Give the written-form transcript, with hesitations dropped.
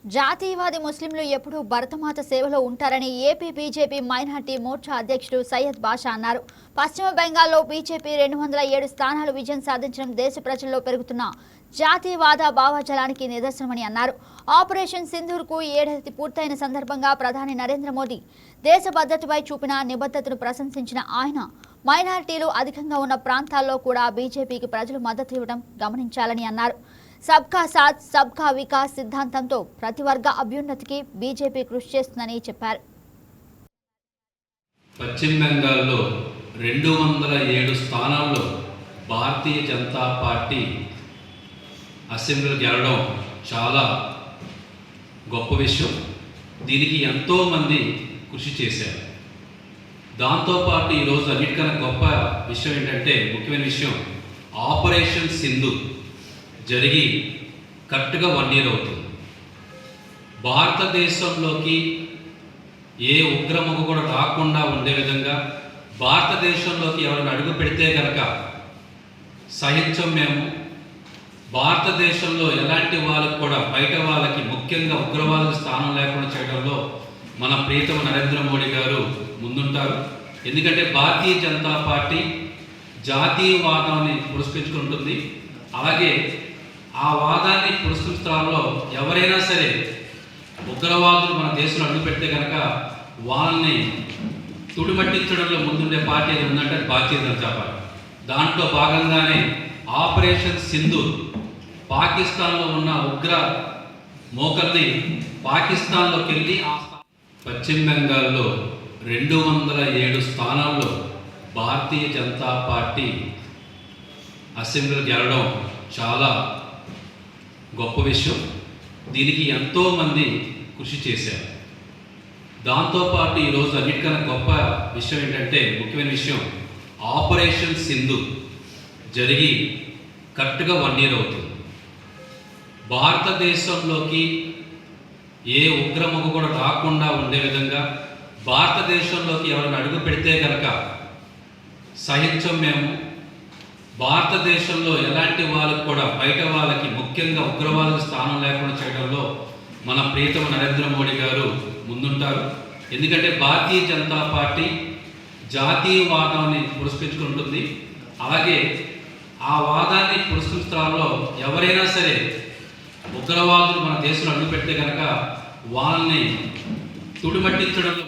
జాతీయవాది ముస్లింలు ఎప్పుడూ భరతమాత సేవలో ఉంటారని ఏపీ బీజేపీ మైనార్టీ మోర్చా అధ్యక్షుడు సయ్యద్ బాషా అన్నారు. పశ్చిమ బెంగాల్లో బీజేపీ 207 స్థానాలు విజయం సాధించడం దేశ ప్రజల్లో పెరుగుతున్న జాతీయవాద భావజాలానికి నిదర్శనమని అన్నారు. ఆపరేషన్ సింధూర్కు ఏడాది పూర్తయిన సందర్భంగా ప్రధాని నరేంద్ర మోదీ దేశ భద్రతపై చూపిన నిబద్ధతను ప్రశంసించిన ఆయన మైనారిటీలు అధికంగా ఉన్న ప్రాంతాల్లో కూడా బీజేపీకి ప్రజలు మద్దతు ఇవ్వడం గమనించాలని అన్నారు. సబ్కా సాథ్ సబ్కా వికాస్ సిద్ధాంతంతో ప్రతి వర్గ అభ్యున్నతికి బీజేపీ కృషి చేస్తుందని చెప్పారు. పశ్చిమ బెంగాల్లో 207 స్థానాల్లో భారతీయ జనతా పార్టీ అసెంబ్లీలో గెలవడం చాలా గొప్ప విషయం. దీనికి ఎంతోమంది కృషి చేశారు. దాంతోపాటు ఈరోజు అన్నిటికన్నా గొప్ప విషయం ఏంటంటే, ముఖ్యమైన విషయం, ఆపరేషన్ సింధు జరిగి కరెక్ట్గా 1 year అవుతుంది. భారతదేశంలోకి ఏ ఉగ్రముఖ కూడా రాకుండా ఉండే విధంగా భారతదేశంలోకి ఎవరైనా అడుగు పెడితే కనుక సహించం మేము. భారతదేశంలో ఎలాంటి వాళ్ళకి కూడా బయట వాళ్ళకి, ముఖ్యంగా ఉగ్రవాదులకు స్థానం లేకుండా చేయడంలో మన ప్రియతమ నరేంద్ర మోడీ గారు ముందుంటారు. ఎందుకంటే భారతీయ జనతా పార్టీ జాతీయవాదాన్ని పురస్కరించుకుంటుంది. అలాగే ఆ వాదాన్ని పురస్కరించడంలో ఎవరైనా సరే ఉగ్రవాదులు మన దేశంలో అడుగు పెడితే కనుక వాళ్ళని తుడిమట్టించడంలో ముందుండే పార్టీ ఏది ఉందంటే భారతీయ జనతా పార్టీ. దాంట్లో భాగంగానే ఆపరేషన్ సింధూర్ పాకిస్తాన్లో ఉన్న ఉగ్ర మోకల్ని పాకిస్తాన్లోకి వెళ్ళి పశ్చిమ బెంగాల్లో 207 స్థానాల్లో భారతీయ జనతా పార్టీ అసెంబ్లీలో గెలవడం చాలా గొప్ప విషయం. దీనికి ఎంతోమంది కృషి చేశారు. దాంతోపాటు ఈరోజు అన్నిటికన్నా గొప్ప విషయం ఏంటంటే, ముఖ్యమైన విషయం, ఆపరేషన్ సింధు జరిగి కరెక్ట్గా 1 year అవుతుంది. భారతదేశంలోకి ఏ ఉగ్రముఖ కూడా రాకుండా ఉండే విధంగా భారతదేశంలోకి ఎవరైనా అడుగు పెడితే కనుక సహించం మేము. భారతదేశంలో ఎలాంటి వాళ్ళకి కూడా బయట వాళ్ళకి, ముఖ్యంగా ఉగ్రవాదులకు స్థానం లేకుండా చేయడంలో మన ప్రియతమ నరేంద్ర మోడీ గారు ముందుంటారు. ఎందుకంటే భారతీయ జనతా పార్టీ జాతీయవాదాన్ని పురస్కరించుకుంటుంది. అలాగే ఆ వాదాన్ని పురస్కరించడంలో ఎవరైనా సరే ఉగ్రవాదులు మన దేశంలో అడుగు పెడితే కనుక వాళ్ళని తుడిమట్టించడంలో